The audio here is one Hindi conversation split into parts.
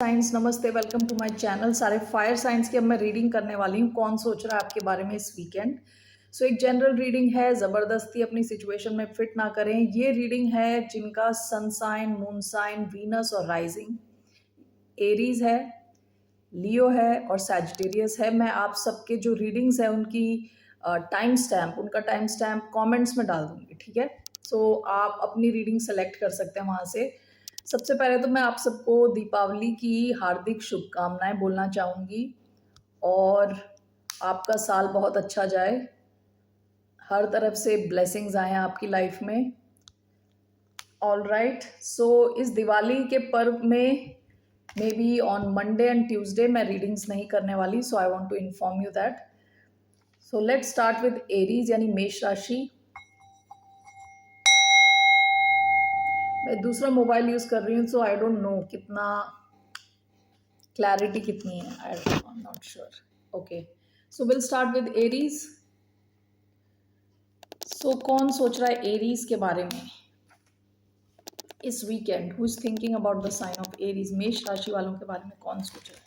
साइंस नमस्ते, वेलकम टू माय चैनल। सारे फायर साइंस की अब मैं रीडिंग करने वाली हूँ। कौन सोच रहा है आपके बारे में इस वीकेंड। सो एक जनरल रीडिंग है, ज़बरदस्ती अपनी सिचुएशन में फिट ना करें। ये रीडिंग है जिनका sun sign, moon sign, Venus और राइजिंग एरीज है, लियो है और सैजिटेरियस है। मैं आप सबके जो रीडिंग्स है उनकी उनका टाइम स्टैम्प कॉमेंट्स में डाल दूंगी, ठीक है। सो आप अपनी रीडिंग सेलेक्ट कर सकते हैं वहाँ से। सबसे पहले तो मैं आप सबको दीपावली की हार्दिक शुभकामनाएं बोलना चाहूँगी और आपका साल बहुत अच्छा जाए, हर तरफ से ब्लेसिंग्स आए आपकी लाइफ में। ऑल राइट, सो इस दिवाली के पर्व में may be on Monday and Tuesday मैं रीडिंग्स नहीं करने वाली, so I want to inform you that. So let's start with Aries यानी मेष राशि। मैं दूसरा मोबाइल यूज़ कर रही हूँ, सो आई डोंट नो कितना क्लैरिटी कितनी है, I am not sure. Okay, so will start with Aries. So कौन सोच रहा है एरीज के बारे में इस weekend? Who is thinking about the sign of Aries? मेष राशि वालों के बारे में कौन सोच रहा है?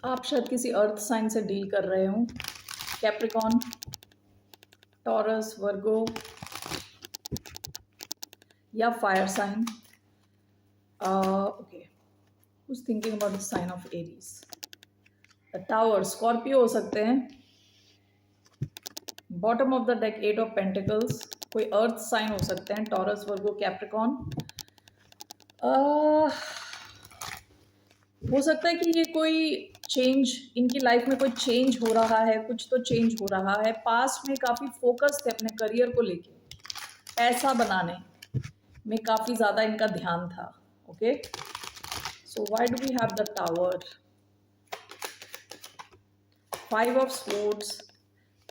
आप शायद किसी अर्थ साइन से डील कर रहे हो। कैप्रिकॉन, टॉरस, वर्गो या fire sign. Okay, who is thinking about the sign of Aries? The tower, Scorpio हो सकते हैं। Bottom of the deck, eight of pentacles, कोई अर्थ साइन हो सकते हैं, टॉरस, वर्गो, कैप्रिकॉन। हो सकता है कि ये कोई चेंज, इनकी लाइफ में कोई चेंज हो रहा है, कुछ तो चेंज हो रहा है। पास्ट में काफ़ी फोकस थे अपने करियर को लेके, पैसा बनाने में काफ़ी ज़्यादा इनका ध्यान था। Okay, so why do we have the tower? Five of swords,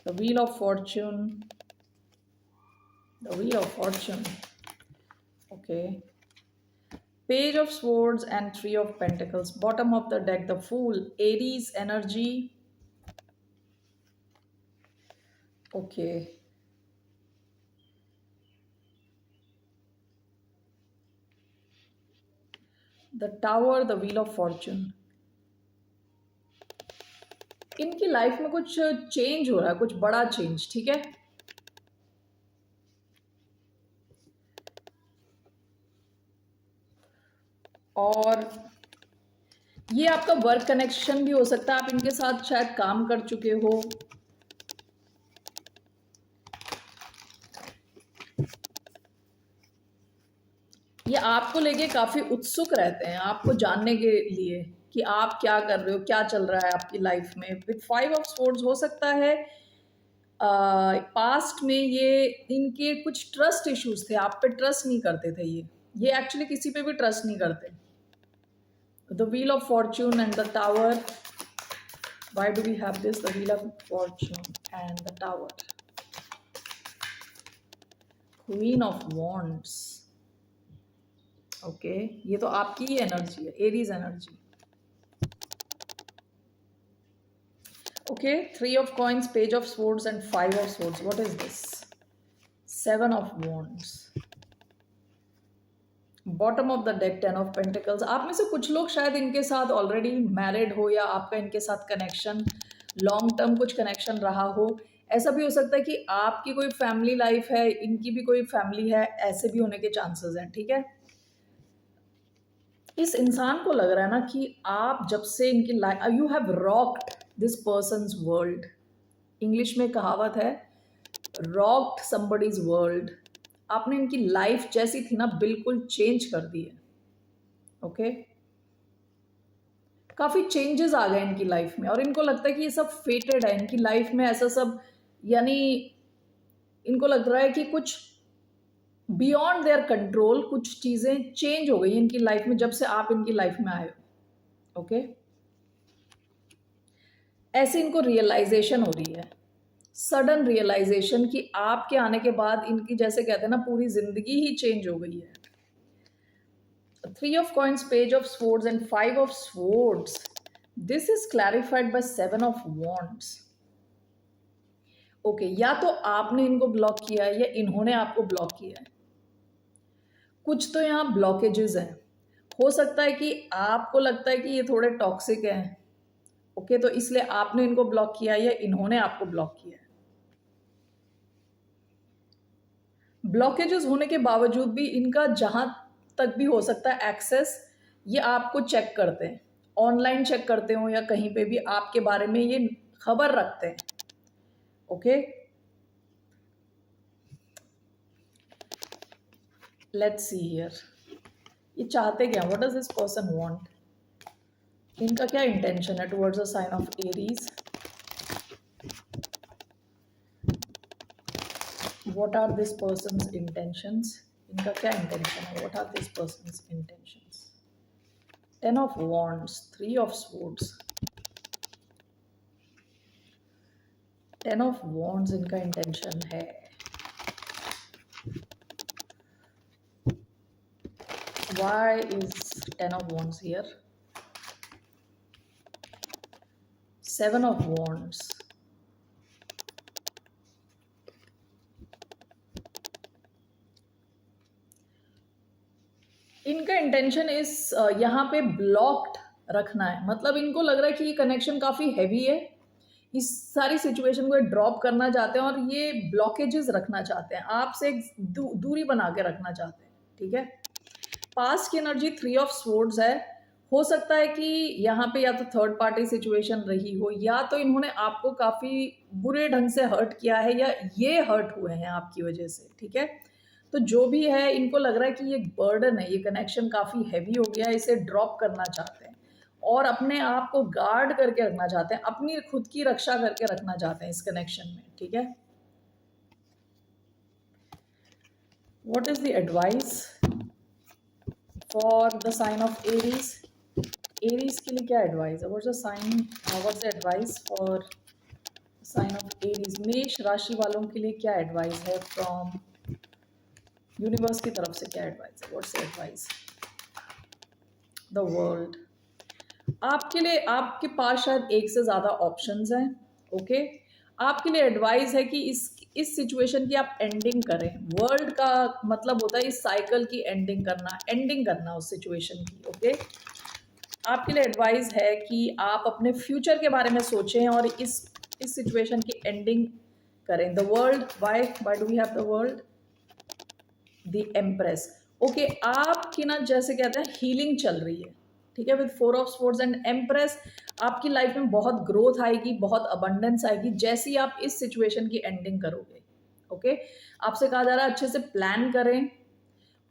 the wheel of fortune, the wheel of fortune. Okay, Page of Swords and Three of Pentacles. Bottom of the deck, the Fool, Aries energy. Okay. The Tower, the Wheel of Fortune. इनकी लाइफ में कुछ चेंज हो रहा है, कुछ बड़ा चेंज, ठीक है। और ये आपका वर्क कनेक्शन भी हो सकता है, आप इनके साथ शायद काम कर चुके हो। ये आपको लेके काफ़ी उत्सुक रहते हैं, आपको जानने के लिए कि आप क्या कर रहे हो, क्या चल रहा है आपकी लाइफ में। विद फाइव ऑफ स्वॉर्ड्स हो सकता है पास्ट में ये इनके कुछ ट्रस्ट इश्यूज थे, आप पे ट्रस्ट नहीं करते थे। ये एक्चुअली किसी पे भी ट्रस्ट नहीं करते। The wheel of fortune and the tower. Why do we have this? The wheel of fortune and the tower. Queen of wands. Okay, ये तो आपकी ही एनर्जी है, Aries energy. Okay, three of coins, page of swords and five of swords. What is this? Seven of wands. Bottom of the deck, ten of pentacles. आप में से कुछ लोग शायद इनके साथ ऑलरेडी मैरिड हो या आपका इनके साथ कनेक्शन लॉन्ग टर्म कुछ कनेक्शन रहा हो। ऐसा भी हो सकता है कि आपकी कोई फैमिली लाइफ है, इनकी भी कोई फैमिली है, ऐसे भी होने के चांसेस हैं, ठीक है। इस इंसान को लग रहा है ना कि आप जब से इनकी life, you have rocked this persons world. English में कहावत है, रॉक्ड समबडीज वर्ल्ड। आपने इनकी लाइफ जैसी थी ना बिल्कुल चेंज कर दी है। ओके, काफ़ी चेंजेस आ गए इनकी लाइफ में और इनको लगता है कि ये सब फेटेड है इनकी लाइफ में, ऐसा सब। यानी इनको लग रहा है कि कुछ बियॉन्ड देयर कंट्रोल, कुछ चीज़ें चेंज हो गई इनकी लाइफ में जब से आप इनकी लाइफ में आए हो। ओके, ऐसे इनको रियलाइजेशन हो रही है, सडन रियलाइजेशन कि आपके आने के बाद इनकी, जैसे कहते हैं ना, पूरी जिंदगी ही चेंज हो गई है। Three of coins, page of swords and five of swords. This is clarified by seven of wands. Okay, या तो आपने इनको ब्लॉक किया है या इन्होंने आपको ब्लॉक किया है। कुछ तो यहाँ ब्लॉकेजेस हैं। हो सकता है कि आपको लगता है कि ये थोड़े टॉक्सिक हैं, ओके, तो इसलिए आपने इनको ब्लॉक किया है या इन्होंने आपको ब्लॉक किया है। ब्लॉकेजेस होने के बावजूद भी इनका जहां तक भी हो सकता है एक्सेस, ये आपको चेक करते हैं, ऑनलाइन चेक करते हो या कहीं पे भी आपके बारे में ये खबर रखते हैं, ओके। लेट्स सी हियर, ये चाहते क्या, what does this person want, इनका क्या इंटेंशन है towards the sign of Aries, what are this person's intentions, इनका क्या इंटेंशन है, what are this person's intentions. Ten of wands, three of swords, ten of wands इनका इंटेंशन है। Why is ten of wands here? Seven of wands, इनका इंटेंशन इस यहाँ पे ब्लॉक्ड रखना है, मतलब इनको लग रहा है कि ये कनेक्शन काफ़ी हैवी है, इस सारी सिचुएशन को ड्रॉप करना चाहते हैं और ये ब्लॉकेजेस रखना चाहते हैं, आपसे एक दूरी बना के रखना चाहते हैं, ठीक है। पास्ट की एनर्जी थ्री ऑफ स्वॉर्ड्स है। हो सकता है कि यहाँ पे या तो थर्ड पार्टी सिचुएशन रही हो, या तो इन्होंने आपको काफ़ी बुरे ढंग से हर्ट किया है, या ये हर्ट हुए हैं आपकी वजह से, ठीक है। तो जो भी है, इनको लग रहा है कि ये बर्डन है, ये कनेक्शन काफ़ी हैवी हो गया है, इसे ड्रॉप करना चाहते हैं और अपने आप को गार्ड करके रखना चाहते हैं, अपनी खुद की रक्षा करके रखना चाहते हैं इस कनेक्शन में, ठीक है। What is the advice for the sign of Aries, Aries के लिए क्या एडवाइस है, what's the advice for sign of Aries, मेष राशि वालों के लिए क्या एडवाइस है फ्रॉम यूनिवर्स की तरफ से, क्या एडवाइस है, what's the advice, the world. आपके लिए, आपके पास शायद एक से ज़्यादा ऑप्शंस हैं, ओके। आपके लिए एडवाइस है कि इस सिचुएशन की आप एंडिंग करें। वर्ल्ड का मतलब होता है इस साइकिल की एंडिंग करना उस सिचुएशन की, ओके। आपके लिए एडवाइस है कि आप अपने फ्यूचर के बारे में सोचें और इस सिचुएशन की एंडिंग करें। The world, why do we have the world, the empress, okay. आपकी ना जैसे कहते हैं हीलिंग चल रही है, ठीक है, with four of swords and empress. आपकी लाइफ में बहुत ग्रोथ आएगी, बहुत अबंडेंस आएगी जैसे ही आप इस सिचुएशन की एंडिंग करोगे, ओके। आपसे कहा जा रहा है अच्छे से प्लान करें।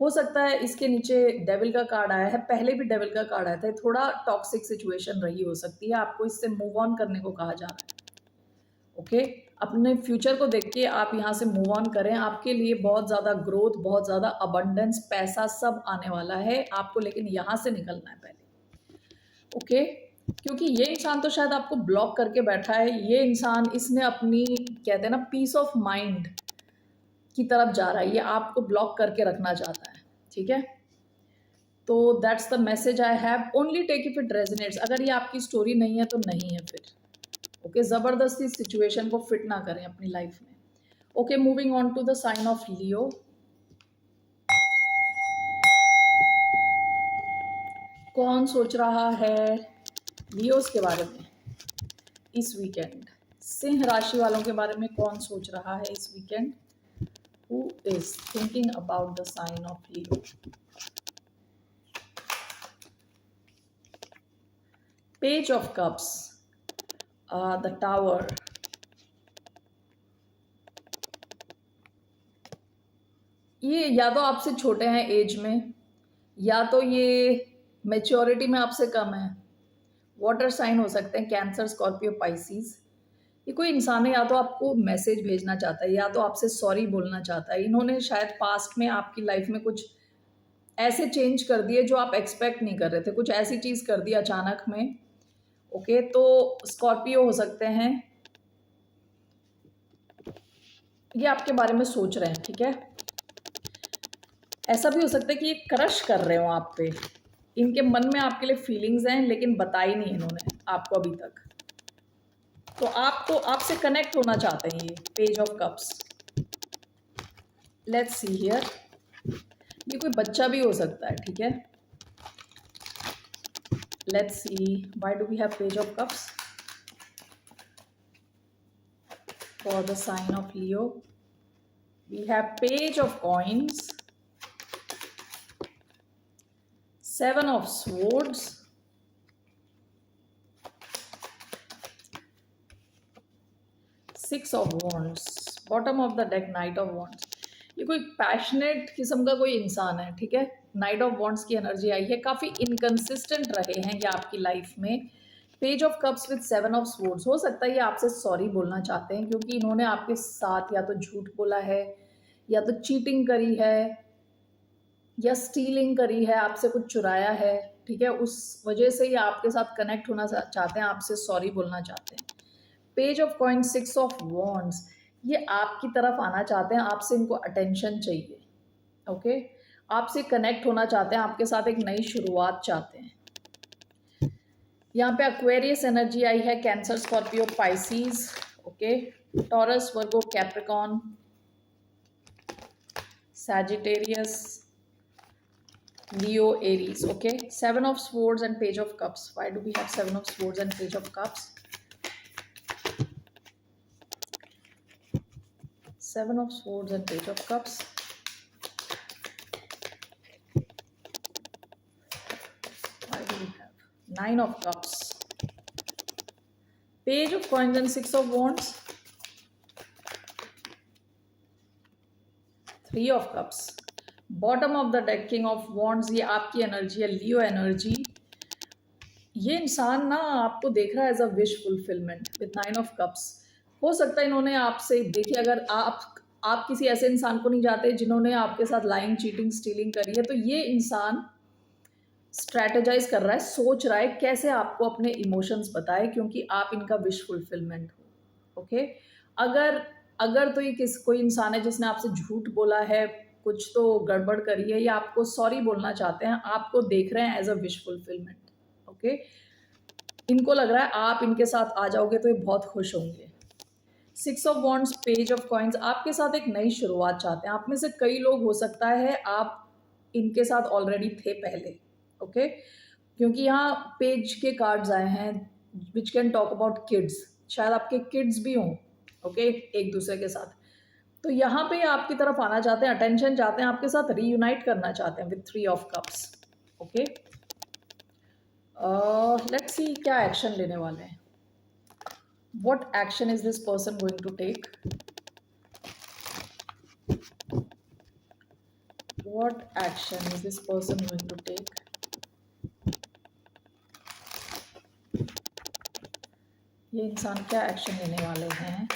हो सकता है इसके नीचे डेविल का कार्ड आया है, पहले भी डेविल का कार्ड आया था, थोड़ा टॉक्सिक सिचुएशन रही हो सकती है, आपको इससे मूव ऑन करने को कहा जा रहा है, ओके। अपने फ्यूचर को देख के आप यहाँ से मूव ऑन करें, आपके लिए बहुत ज़्यादा ग्रोथ, बहुत ज़्यादा अबंडेंस, पैसा सब आने वाला है आपको, लेकिन यहाँ से निकलना है पहले, ओके। क्योंकि ये इंसान तो शायद आपको ब्लॉक करके बैठा है, ये इंसान, इसने अपनी कहते हैं ना पीस ऑफ माइंड की तरफ जा रहा है, ये आपको ब्लॉक करके रखना चाहता है, ठीक है। तो that's the message I have, only take if it resonates. अगर ये आपकी स्टोरी नहीं है तो नहीं है फिर, ओके। ज़बरदस्ती सिचुएशन को फिट ना करें अपनी लाइफ में, okay. Moving on to the sign of Leo. कौन सोच रहा है लियोस के बारे में इस वीकेंड, सिंह राशि वालों के बारे में कौन सोच रहा है इस weekend, who is thinking about the sign of Leo. Page of cups, the tower, ये या तो आपसे छोटे हैं एज में, या तो ये मेच्योरिटी में आपसे कम है। वाटर साइन हो सकते हैं, कैंसर, स्कॉर्पियो, पाइसिस। ये कोई इंसान है, या तो आपको मैसेज भेजना चाहता है या तो आपसे सॉरी बोलना चाहता है। इन्होंने शायद पास्ट में आपकी लाइफ में कुछ ऐसे चेंज कर दिए जो आप एक्सपेक्ट नहीं कर रहे थे, कुछ ऐसी चीज़ कर दी अचानक में, ओके। तो स्कॉर्पियो हो सकते हैं, ये आपके बारे में सोच रहे हैं, ठीक है। ऐसा भी हो सकता है कि ये क्रश कर रहे हो आप पे, इनके मन में आपके लिए फीलिंग्स हैं लेकिन बताई नहीं इन्होंने आपको अभी तक, तो आपको आपसे कनेक्ट होना चाहते हैं ये page of cups. Let's see here, ये कोई बच्चा भी हो सकता है, ठीक है। Let's see why do we have page of cups for the sign of Leo. We have page of coins, 7 of swords, 6 of wands, bottom of the deck Knight of wands। ये कोई पैशनेट किस्म का कोई इंसान है, ठीक है। नाइट ऑफ वॉन्ड्स की एनर्जी आई है, काफ़ी इनकन्सिस्टेंट रहे हैं ये आपकी लाइफ में। Page of cups with 7 of swords, हो सकता है ये आपसे सॉरी बोलना चाहते हैं क्योंकि इन्होंने आपके साथ या तो झूठ बोला है, या तो चीटिंग करी है, या स्टीलिंग करी है, आपसे कुछ चुराया है, ठीक है। उस वजह से ये आपके साथ कनेक्ट होना चाहते हैं, आपसे सॉरी बोलना चाहते हैं। Page of coin, 6 of wands, ये आपकी तरफ आना चाहते हैं, आपसे इनको अटेंशन चाहिए, ओके। आपसे कनेक्ट होना चाहते हैं, आपके साथ एक नई शुरुआत चाहते हैं। यहाँ पे एक्वेरियस एनर्जी आई है, cancer, Scorpio, Pisces, okay, Taurus, Virgo, Capricorn, Sagittarius, Leo, Aries, okay. 7 of swords and page of cups. Why do we have 7 of swords and page of cups? 7 of swords and page of cups. Why do we have 9 of cups? Page of coins and 6 of wands. 3 of cups. Bottom of the deck king of wands, ये आपकी एनर्जी है, लियो एनर्जी। ये इंसान ना आपको देख रहा है as a wish fulfilment with 9 of cups. हो सकता है इन्होंने आपसे, देखिए अगर आप किसी ऐसे इंसान को नहीं चाहते जिन्होंने आपके साथ लाइंग, चीटिंग, स्टीलिंग करी है, तो ये इंसान स्ट्रैटेजाइज कर रहा है, सोच रहा है कैसे आपको अपने इमोशंस बताए क्योंकि आप इनका विश फुलफिलमेंट हो, ओके। अगर तो ये कोई इंसान है जिसने आपसे झूठ बोला है, कुछ तो गड़बड़ करी है, या आपको सॉरी बोलना चाहते हैं, आपको देख रहे हैं as a wish fulfilment, okay. इनको लग रहा है आप इनके साथ आ जाओगे तो ये बहुत खुश होंगे। 6 of wands, page of coins, आपके साथ एक नई शुरुआत चाहते हैं। आप में से कई लोग, हो सकता है आप इनके साथ ऑलरेडी थे पहले, ओके, क्योंकि यहाँ पेज के कार्ड्स आए हैं which can talk about kids. शायद आपके किड्स भी हों, ओके, एक दूसरे के साथ। तो यहाँ पे आपकी तरफ आना चाहते हैं, अटेंशन चाहते हैं, आपके साथ रीयूनाइट करना चाहते हैं with 3 of cups, okay. Let's see क्या एक्शन लेने वाले हैं। What action is this person going to take? What action is this person going to take? ये इंसान क्या एक्शन लेने वाले हैं?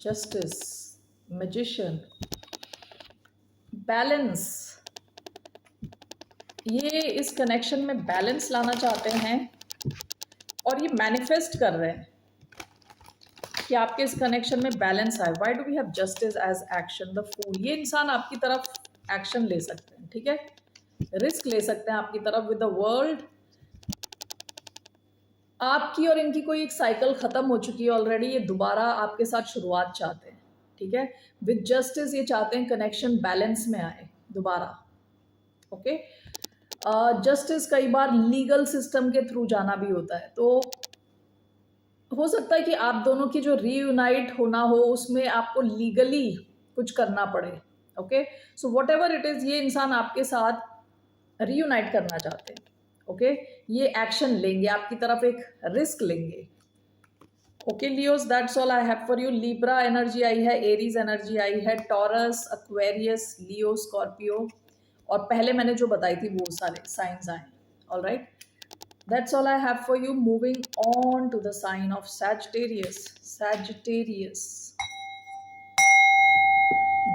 Justice, magician, balance. ये इस कनेक्शन में बैलेंस लाना चाहते हैं और ये मैनिफेस्ट कर रहे हैं कि आपके इस कनेक्शन में बैलेंस आए। Why do we have justice as action? The fool, ये इंसान आपकी तरफ एक्शन ले सकते हैं, ठीक है, रिस्क ले सकते हैं आपकी तरफ विद द वर्ल्ड। आपकी और इनकी कोई एक साइकिल खत्म हो चुकी है ऑलरेडी, ये दोबारा आपके साथ शुरुआत चाहते हैं, ठीक है। विद जस्टिस ये चाहते हैं कनेक्शन बैलेंस में आए दोबारा, ओके। जस्टिस कई बार लीगल सिस्टम के थ्रू जाना भी होता है, तो हो सकता है कि आप दोनों की जो रीयूनाइट होना हो उसमें आपको लीगली कुछ करना पड़े, okay. So what ever it is, ये इंसान आपके साथ रीयूनाइट करना चाहते हैं, ओके। ये एक्शन लेंगे, आपकी तरफ एक रिस्क लेंगे, okay. Leos, that's all I have for you. Libra energy आई है, एरीज एनर्जी आई है, टॉरस, एक्वेरियस, लियो, स्कॉर्पियो, और पहले मैंने जो बताई थी वो सारे साइंस आए, alright. That's all I have for you. Moving on to the sign of Sagittarius. Sagittarius.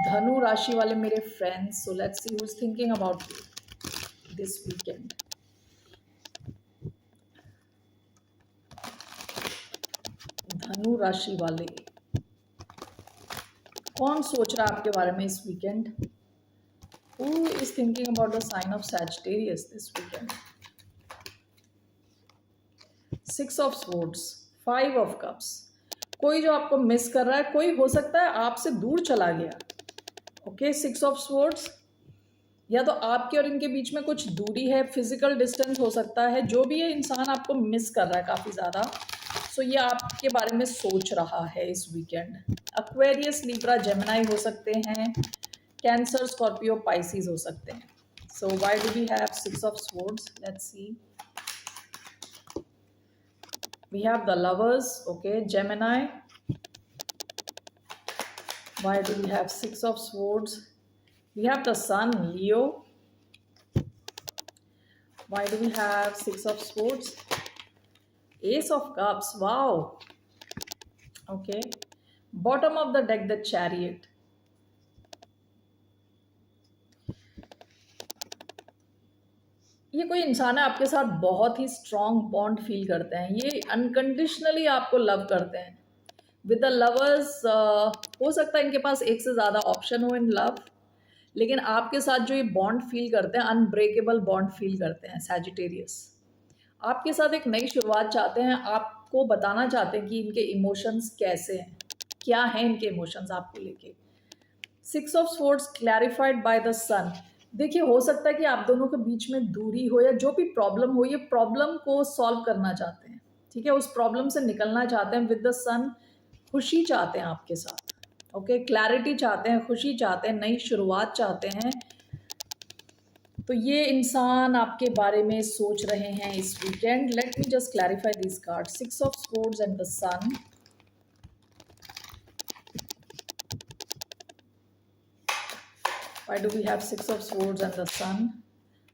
धनु राशि वाले मेरे friends. So let's see who's thinking about you this weekend. धनु राशि वाले कौन सोच रहा है आपके बारे में इस weekend? Who is thinking about the sign of Sagittarius this weekend? 6 of swords, 5 of cups. कोई जो आपको मिस कर रहा है, कोई हो सकता है आपसे दूर चला गया। ओके, 6 ऑफ स्वॉर्ड्स, या तो आपके और इनके बीच में कुछ दूरी है, फिजिकल डिस्टेंस हो सकता है। जो भी है, इंसान आपको मिस कर रहा है काफ़ी ज़्यादा। सो ये आपके बारे में सोच रहा है इस वीकेंड। एक्वेरियस, लिब्रा, जेमिनाई हो सकते हैं, कैंसर, स्कॉर्पियो, पाइसिस हो सकते हैं। So why do we have 6 of swords? Let's see. We have the lovers, okay, Gemini. Why do we have 6 of swords? We have the sun, Leo. Why do we have 6 of swords? Ace of cups, wow. Okay. Bottom of the deck, the chariot. ये कोई इंसान है आपके साथ बहुत ही स्ट्रॉन्ग बॉन्ड फील करते हैं, ये अनकंडीशनली आपको लव करते हैं। विद द लवर्स, हो सकता है इनके पास एक से ज़्यादा ऑप्शन हो इन लव, लेकिन आपके साथ जो ये बॉन्ड फील करते हैं, अनब्रेकेबल बॉन्ड फील करते हैं सैजिटेरियस। आपके साथ एक नई शुरुआत चाहते हैं, आपको बताना चाहते हैं कि इनके इमोशंस कैसे हैं, क्या हैं इनके इमोशंस आपको लेके। 6 of swords clarified by the sun. देखिए, हो सकता है कि आप दोनों के बीच में दूरी हो या जो भी प्रॉब्लम हो, ये प्रॉब्लम को सॉल्व करना चाहते हैं, ठीक है, उस प्रॉब्लम से निकलना चाहते हैं। विद द सन, खुशी चाहते हैं आपके साथ, ओके, क्लैरिटी चाहते हैं, खुशी चाहते हैं, नई शुरुआत चाहते हैं। तो ये इंसान आपके बारे में सोच रहे हैं इस weekend. Let me just clarify this card, 6 of swords and the sun. Why do we have 6 of swords and the sun?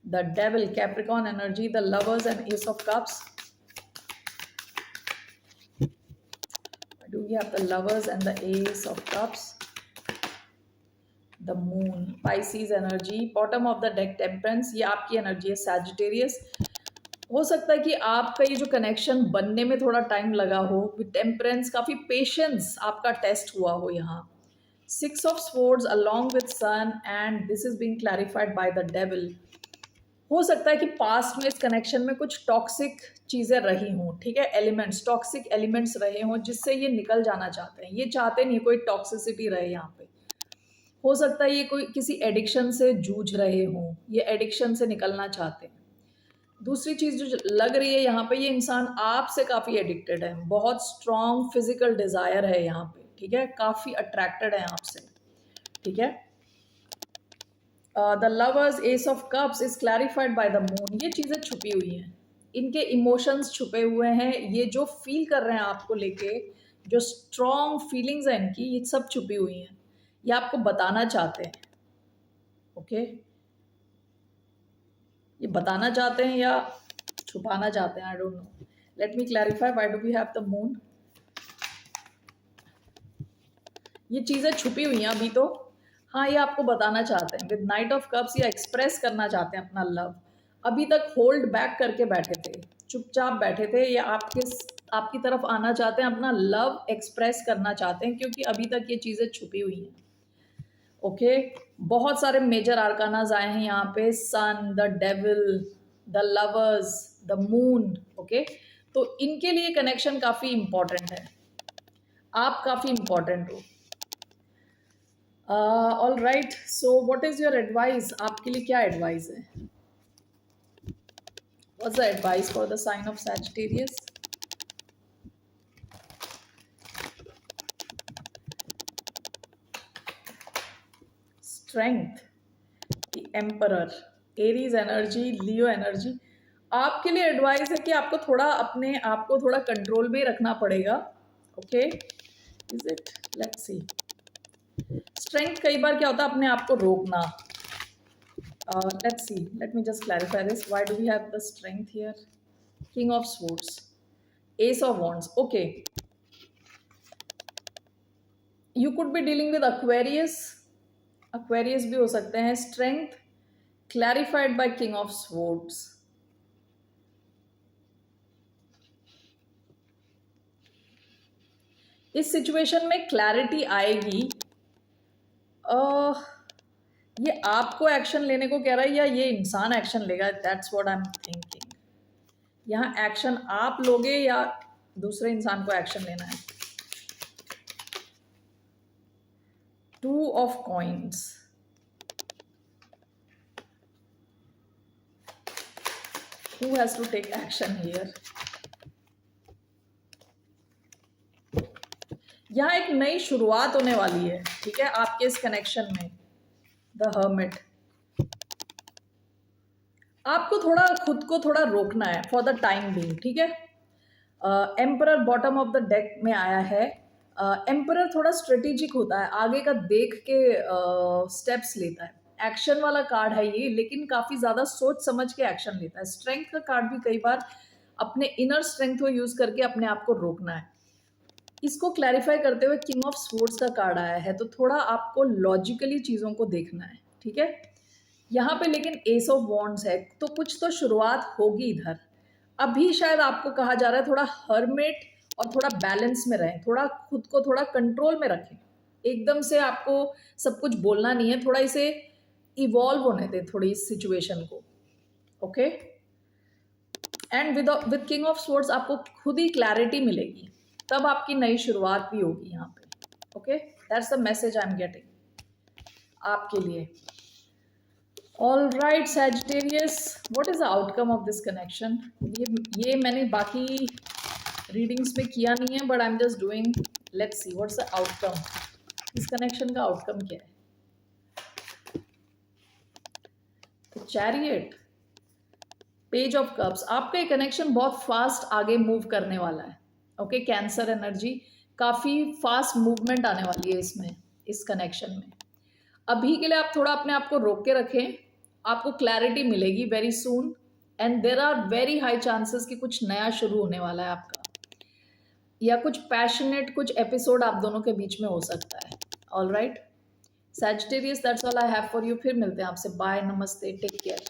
The devil, Capricorn energy, the lovers and ace of cups. Why do we have the lovers and the ace of cups? The moon, Pisces energy, bottom of the deck, temperance, ये आपकी एनर्जी है सैजिटेरियस। हो सकता है कि आपका ये जो कनेक्शन बनने में थोड़ा टाइम लगा हो, विद टेम्परेंस, काफ़ी पेशेंस आपका टेस्ट हुआ हो यहाँ। 6 of swords along with sun and this is being clarified by the devil. हो सकता है कि पास्ट में इस कनेक्शन में कुछ टॉक्सिक चीज़ें रही हों, ठीक है, एलिमेंट्स, टॉक्सिक एलिमेंट्स रहे हों, जिससे ये निकल जाना चाहते हैं। ये चाहते नहीं कोई टॉक्सिसिटी रहे यहाँ पे। हो सकता है ये कोई किसी एडिक्शन से जूझ रहे हों, ये एडिक्शन से निकलना चाहते हैं। दूसरी चीज़ जो लग रही है यहाँ पे, ये इंसान आपसे काफ़ी एडिक्टेड है, बहुत स्ट्रॉन्ग फिजिकल डिज़ायर है यहाँ पे, ठीक है, काफ़ी अट्रैक्टेड है आपसे, ठीक है। The lovers, S of cups is clarified by the moon. ये चीज़ें छुपी हुई हैं, इनके इमोशंस छुपे हुए हैं, ये जो फील कर रहे हैं आपको लेके, जो स्ट्रॉन्ग फीलिंग्स हैं इनकी, ये सब छुपी हुई हैं, ये आपको बताना चाहते हैं, ओके। ये बताना चाहते हैं या छुपाना चाहते हैं, I don't know. Let me clarify, why do we have the moon? ये चीज़ें छुपी हुई हैं अभी तो, हाँ, ये आपको बताना चाहते हैं। विद नाइट ऑफ कप्स ये एक्सप्रेस करना चाहते हैं अपना लव। अभी तक होल्ड बैक करके बैठे थे, चुपचाप बैठे थे, ये आपकी तरफ आना चाहते हैं, अपना लव एक्सप्रेस करना चाहते हैं, क्योंकि अभी तक ये चीज़ें छुपी हुई हैं, ओके। बहुत सारे मेजर आर्कानाज आए हैं यहाँ पे, sun, the devil, the lovers, the moon, okay. तो इनके लिए कनेक्शन काफ़ी इम्पॉर्टेंट है, आप काफ़ी इम्पॉर्टेंट हो। All right, so what is your advice? आपके लिए क्या एडवाइस है? What's the advice for the sign of Sagittarius? Strength, the emperor, Aries energy, Leo energy. आपके लिए एडवाइस है कि आपको थोड़ा अपने आप को थोड़ा कंट्रोल में रखना पड़ेगा, okay. Is it? Let's see. Strength कई बार क्या होता है, अपने आप को रोकना। Let's see, let me just clarify this, why do we have the strength here? King of swords, ace of wands, okay. You could be dealing with Aquarius, Aquarius भी हो सकते हैं। Strength clarified by king of swords. इस सिचुएशन में क्लैरिटी आएगी। ये आपको एक्शन लेने को कह रहा है या ये इंसान एक्शन लेगा? That's what I am thinking. यहाँ एक्शन आप लोगे या दूसरे इंसान को एक्शन लेना है। 2 of coins, who has to take action here? यहाँ एक नई शुरुआत होने वाली है, ठीक है, आपके इस कनेक्शन में। द हर्मिट, आपको थोड़ा खुद को थोड़ा रोकना है फॉर द टाइम बीइंग, ठीक है। Emperor bottom of the deck में आया है। एम्परर थोड़ा स्ट्रेटेजिक होता है, आगे का देख के स्टेप्स लेता है। एक्शन वाला कार्ड है ये, लेकिन काफ़ी ज़्यादा सोच समझ के एक्शन लेता है। स्ट्रेंथ का कार्ड भी कई बार अपने इनर स्ट्रेंथ को यूज़ करके अपने आप को रोकना है। इसको क्लैरिफाई करते हुए किंग ऑफ स्वॉर्ड्स का कार्ड आया है, तो थोड़ा आपको लॉजिकली चीज़ों को देखना है, ठीक है। यहाँ पे लेकिन एस ऑफ वॉन्ड्स है, तो कुछ तो शुरुआत होगी इधर। अभी शायद आपको कहा जा रहा है थोड़ा हर्मिट और थोड़ा बैलेंस में रहें, थोड़ा खुद को थोड़ा कंट्रोल में रखें। एकदम से आपको सब कुछ बोलना नहीं है, थोड़ा इसे इवॉल्व होने दें, थोड़ी इस सिचुएशन को, okay. And with king of swords आपको खुद ही क्लैरिटी मिलेगी, तब आपकी नई शुरुआत भी होगी यहाँ पे, okay. That's the message I am getting आपके लिए। All right Sagittarius, what is the outcome of this connection? ये मैंने बाकी रीडिंग्स में किया नहीं है, but I am just doing, let's see what's the outcome. इस कनेक्शन का आउटकम क्या है? तो चैरियट, पेज ऑफ कप्स, आपका ये कनेक्शन बहुत फास्ट आगे मूव करने वाला है, ओके। कैंसर एनर्जी, काफ़ी फास्ट मूवमेंट आने वाली है इसमें, इस कनेक्शन में। अभी के लिए आप थोड़ा अपने आप को रोक के रखें, आपको क्लैरिटी मिलेगी very soon, and there are very high chances कि कुछ नया शुरू होने वाला है आपका, या कुछ पैशनेट कुछ एपिसोड आप दोनों के बीच में हो सकता है। All right Sagittarius, that's all I have for you. फिर मिलते हैं आपसे, बाय, नमस्ते, टेक केयर।